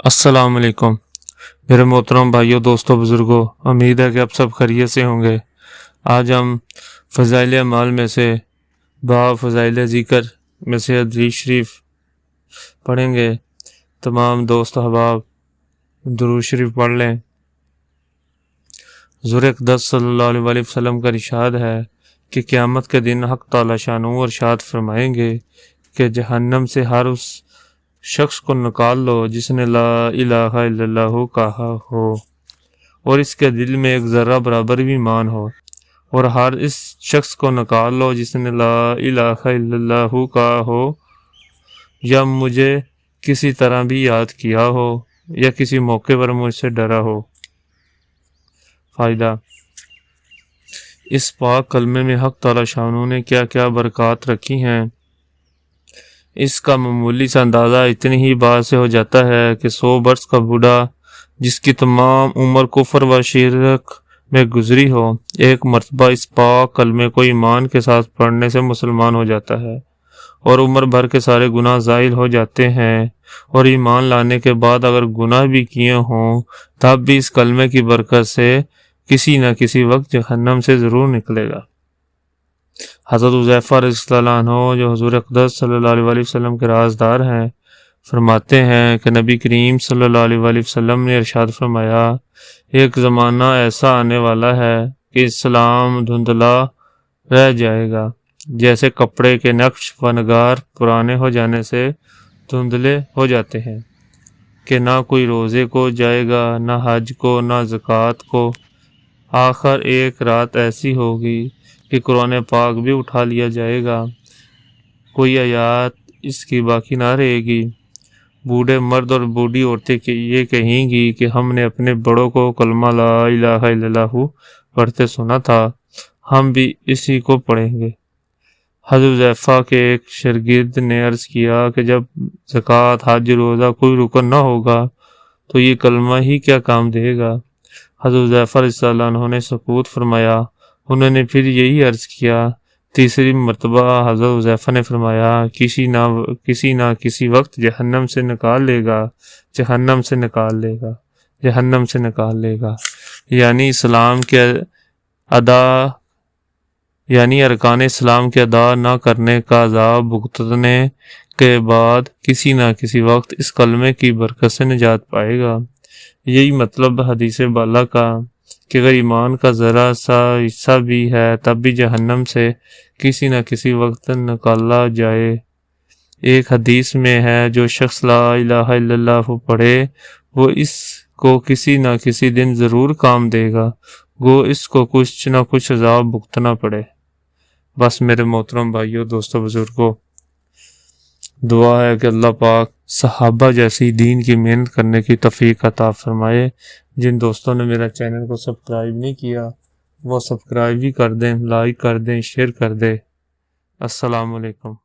अस्सलाम वालेकुम मेरे मोहतरम भाइयों, दोस्तों, बुज़ुर्गों। उम्मीद है कि आप सब खैरियत से होंगे। आज हम फ़ज़ाइल अमाल में से बाब फ़ज़ाइल ज़िक्र में से हदीस शरीफ पढ़ेंगे। तमाम दोस्त अहबाब दुरूद शरीफ पढ़ लें। हुज़ूर अक़दस सल्लल्लाहु अलैहि वसल्लम का इरशाद है कि क़यामत के दिन हक़ तआला शानहू इरशाद फरमाएंगे कि जहन्नम से हर उस शख्स को निकाल लो जिसने ला इलाहा इल्लल्लाहु कहा हो और इसके दिल में एक ज़र्रा बराबर भी ईमान हो, और हर इस शख्स को निकाल लो जिसने ला इलाहा इल्लल्लाहु कहा हो या मुझे किसी तरह भी याद किया हो या किसी मौके पर मुझसे डरा हो। फ़ायदा: इस पाक कलमे में हक़ तआला शानहू ने क्या क्या बरक़ात रखी हैं, इसका मामूली सा अंदाज़ा इतनी ही बात से हो जाता है कि 100 बरस का बूढ़ा जिसकी तमाम उम्र कुफ्र व शिरक में गुजरी हो, एक मरतबा इस पाक कलमे को ईमान के साथ पढ़ने से मुसलमान हो जाता है और उम्र भर के सारे गुनाह ज़ाइल हो जाते हैं। और ईमान लाने के बाद अगर गुनाह भी किए हों तब भी इस कलमे की बरकत से किसी न किसी वक्त जहन्नम से ज़रूर निकलेगा। हज़रत हुज़ैफ़ा रज़ियल्लाहु अन्हु, जो हुज़ूर अक़दस सल्लल्लाहु अलैहि वसल्लम के राज़दार हैं, फरमाते हैं कि नबी करीम सल्लल्लाहु अलैहि वसल्लम ने इरशाद फरमाया, एक ज़माना ऐसा आने वाला है कि इस्लाम धुंधला रह जाएगा, जैसे कपड़े के नक्श व नगार पुराने हो जाने से धुंधले हो जाते हैं, कि ना कोई रोज़े को जाएगा, ना हज को, ना ज़कात को। आखिर एक रात ऐसी होगी कि कुरान पाक भी उठा लिया जाएगा, कोई आयत इसकी बाकी ना रहेगी। बूढ़े मर्द और बूढ़ी औरतें ये कहेंगी कि हमने अपने बड़ों को कलमा ला इलाहा इल्लल्लाहु पढ़ते सुना था, हम भी इसी को पढ़ेंगे। हज़रत हुज़ैफ़ा के एक शागिर्द ने अर्ज़ किया कि जब ज़कात, हज, रोज़ा कोई रुकन ना होगा तो ये कलमा ही क्या काम देगा। हज़रत हुज़ैफ़ा रज़ियल्लाहु अन्हु ने सकूत फरमाया। उन्होंने फिर यही अर्ज़ किया। तीसरी मरतबा हज़रत हुज़ैफ़ा ने फरमाया, किसी ना किसी वक्त जहन्नम से निकाल लेगा, जहन्नम से निकाल लेगा, जहन्नम से निकाल लेगा। यानी अरकान इस्लाम के अदा न करने का अज़ाब भुगतने के बाद किसी न किसी वक्त इस कलमे की बरकत से निजात पाएगा। यही मतलब हदीस बाला का कि अगर ईमान का ज़रा सा हिस्सा भी है तब भी जहन्नम से किसी न किसी वक्त निकाला जाए। एक हदीस में है, जो शख्स ला इलाहा इल्लल्लाहु पढ़े वो इसको किसी न किसी दिन ज़रूर काम देगा, गो इसको कुछ न कुछ अज़ाब भुगतना पड़े। बस मेरे मोहतरम भाइयों, दोस्तों, बुजुर्गों, दुआ है कि अल्लाह पाक सहाबा जैसी दीन की मेहनत करने की तौफीक अता फरमाए। जिन दोस्तों ने मेरा चैनल को सब्सक्राइब नहीं किया वो सब्सक्राइब भी कर दें, लाइक कर दें, शेयर कर दें। अस्सलाम वालेकुम।